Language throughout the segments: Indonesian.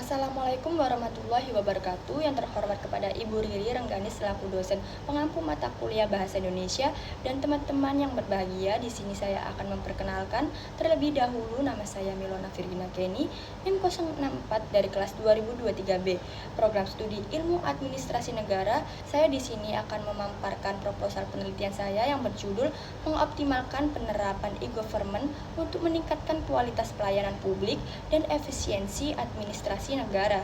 Assalamualaikum warahmatullahi wabarakatuh. Yang terhormat kepada Ibu Riri Renggani selaku dosen pengampu mata kuliah Bahasa Indonesia dan teman-teman yang berbahagia. Di sini saya akan memperkenalkan terlebih dahulu nama saya Milona Virgina Kenny, NIM 064 dari kelas 2023B, Program Studi Ilmu Administrasi Negara. Saya di sini akan memaparkan proposal penelitian saya yang berjudul mengoptimalkan penerapan e-government untuk meningkatkan kualitas pelayanan publik dan efisiensi administrasi negara.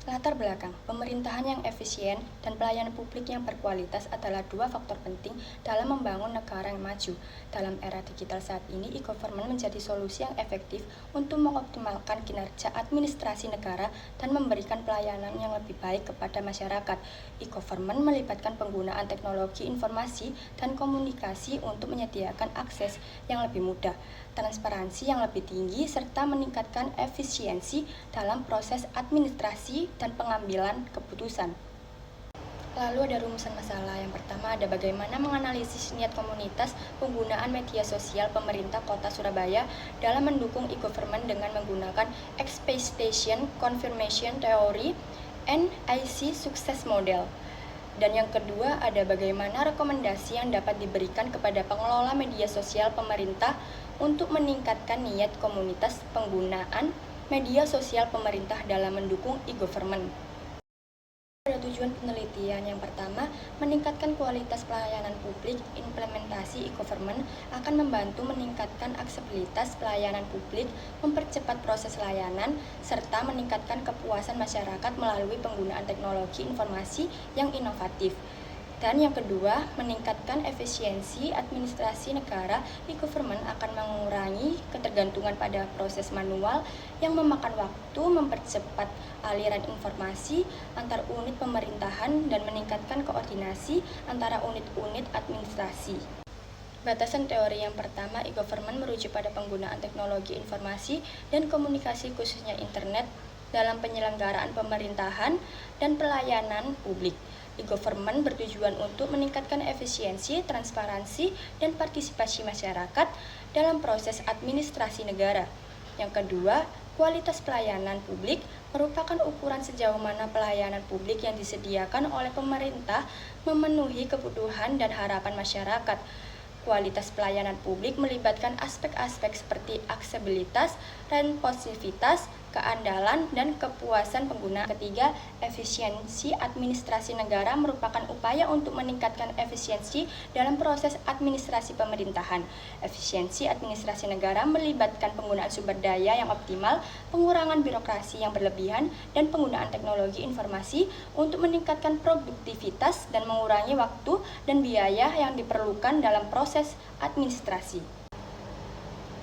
Latar belakang, pemerintahan yang efisien dan pelayanan publik yang berkualitas adalah dua faktor penting dalam membangun negara yang maju. Dalam era digital saat ini, e-government menjadi solusi yang efektif untuk mengoptimalkan kinerja administrasi negara dan memberikan pelayanan yang lebih baik kepada masyarakat. E-government melibatkan penggunaan teknologi informasi dan komunikasi untuk menyediakan akses yang lebih mudah, transparansi yang lebih tinggi, serta meningkatkan efisiensi dalam proses administrasi dan pengambilan keputusan. Lalu ada rumusan masalah. Yang pertama ada bagaimana menganalisis niat komunitas penggunaan media sosial pemerintah Kota Surabaya dalam mendukung e-government dengan menggunakan Expectation Confirmation Theory (NIC Success Model). Dan yang kedua ada bagaimana rekomendasi yang dapat diberikan kepada pengelola media sosial pemerintah untuk meningkatkan niat komunitas penggunaan media sosial pemerintah dalam mendukung e-government. Pada tujuan penelitian yang pertama, meningkatkan kualitas pelayanan publik. Implementasi e-government akan membantu meningkatkan aksesibilitas pelayanan publik, mempercepat proses layanan, serta meningkatkan kepuasan masyarakat melalui penggunaan teknologi informasi yang inovatif. Dan yang kedua, meningkatkan efisiensi administrasi negara. E-government akan mengurangi ketergantungan pada proses manual yang memakan waktu, mempercepat aliran informasi antar unit pemerintahan, dan meningkatkan koordinasi antara unit-unit administrasi. Batasan teori yang pertama, e-government merujuk pada penggunaan teknologi informasi dan komunikasi khususnya internet dalam penyelenggaraan pemerintahan dan pelayanan publik. E-government bertujuan untuk meningkatkan efisiensi, transparansi, dan partisipasi masyarakat dalam proses administrasi negara. Yang kedua, kualitas pelayanan publik merupakan ukuran sejauh mana pelayanan publik yang disediakan oleh pemerintah memenuhi kebutuhan dan harapan masyarakat. Kualitas pelayanan publik melibatkan aspek-aspek seperti aksesibilitas, responsivitas, keandalan, dan kepuasan pengguna. Ketiga, efisiensi administrasi negara merupakan upaya untuk meningkatkan efisiensi dalam proses administrasi pemerintahan. Efisiensi administrasi negara melibatkan penggunaan sumber daya yang optimal, pengurangan birokrasi yang berlebihan, dan penggunaan teknologi informasi untuk meningkatkan produktivitas dan mengurangi waktu dan biaya yang diperlukan dalam proses administrasi.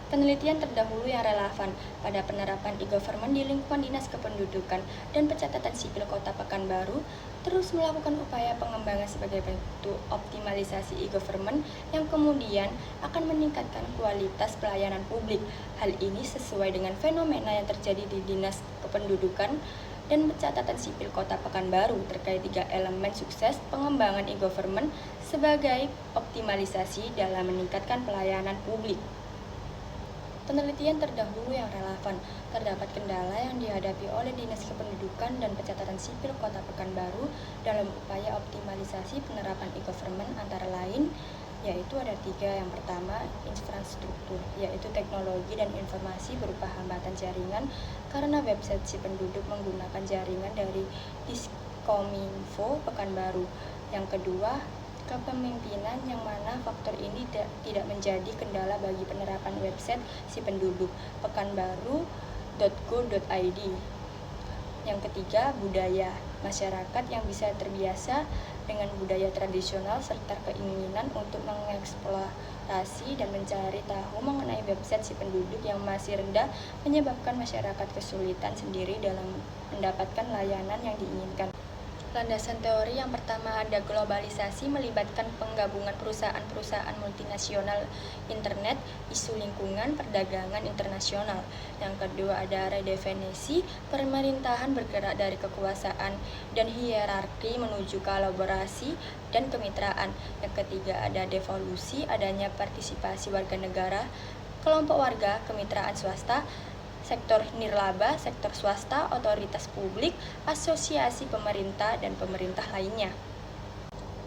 Penelitian terdahulu yang relevan pada penerapan e-government di lingkungan Dinas Kependudukan dan Pencatatan Sipil Kota Pekanbaru terus melakukan upaya pengembangan sebagai bentuk optimalisasi e-government yang kemudian akan meningkatkan kualitas pelayanan publik. Hal ini sesuai dengan fenomena yang terjadi di Dinas Kependudukan dan Pencatatan Sipil Kota Pekanbaru terkait 3 elemen sukses pengembangan e-government sebagai optimalisasi dalam meningkatkan pelayanan publik. Penelitian terdahulu yang relevan, terdapat kendala yang dihadapi oleh Dinas Kependudukan dan Pencatatan Sipil Kota Pekanbaru dalam upaya optimalisasi penerapan e-government antara lain, yaitu ada 3. Yang pertama, infrastruktur, yaitu teknologi dan informasi berupa hambatan jaringan karena website si penduduk menggunakan jaringan dari Diskominfo Pekanbaru. Yang kedua, kepemimpinan, yang mana faktor ini tidak menjadi kendala bagi penerapan website si penduduk pekanbaru.go.id. Yang ketiga, budaya, masyarakat yang bisa terbiasa dengan budaya tradisional serta keinginan untuk mengeksplorasi dan mencari tahu mengenai website si penduduk yang masih rendah menyebabkan masyarakat kesulitan sendiri dalam mendapatkan layanan yang diinginkan. Landasan teori yang pertama ada globalisasi melibatkan penggabungan perusahaan-perusahaan multinasional internet, isu lingkungan, perdagangan internasional. Yang kedua ada redefinisi pemerintahan bergerak dari kekuasaan dan hierarki menuju kolaborasi dan kemitraan. Yang ketiga ada devolusi, adanya partisipasi warga negara, kelompok warga, kemitraan swasta, sektor nirlaba, sektor swasta, otoritas publik, asosiasi pemerintah, dan pemerintah lainnya.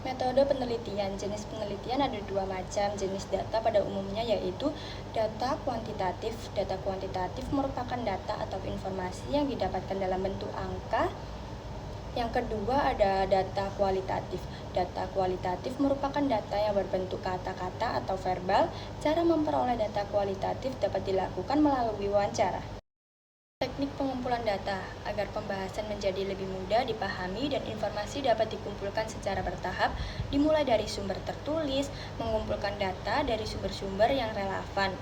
Metode penelitian. Jenis penelitian ada dua macam jenis data pada umumnya, yaitu data kuantitatif. Data kuantitatif merupakan data atau informasi yang didapatkan dalam bentuk angka. Yang kedua ada data kualitatif. Data kualitatif merupakan data yang berbentuk kata-kata atau verbal. Cara memperoleh data kualitatif dapat dilakukan melalui wawancara. Teknik pengumpulan data. Agar pembahasan menjadi lebih mudah dipahami dan informasi dapat dikumpulkan secara bertahap, dimulai dari sumber tertulis, mengumpulkan data dari sumber-sumber yang relevan,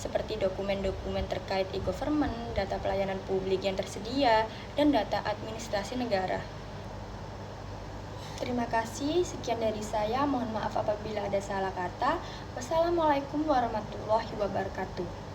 seperti dokumen-dokumen terkait e-government, data pelayanan publik yang tersedia, dan data administrasi negara. Terima kasih, sekian dari saya. Mohon maaf apabila ada salah kata. Wassalamualaikum warahmatullahi wabarakatuh.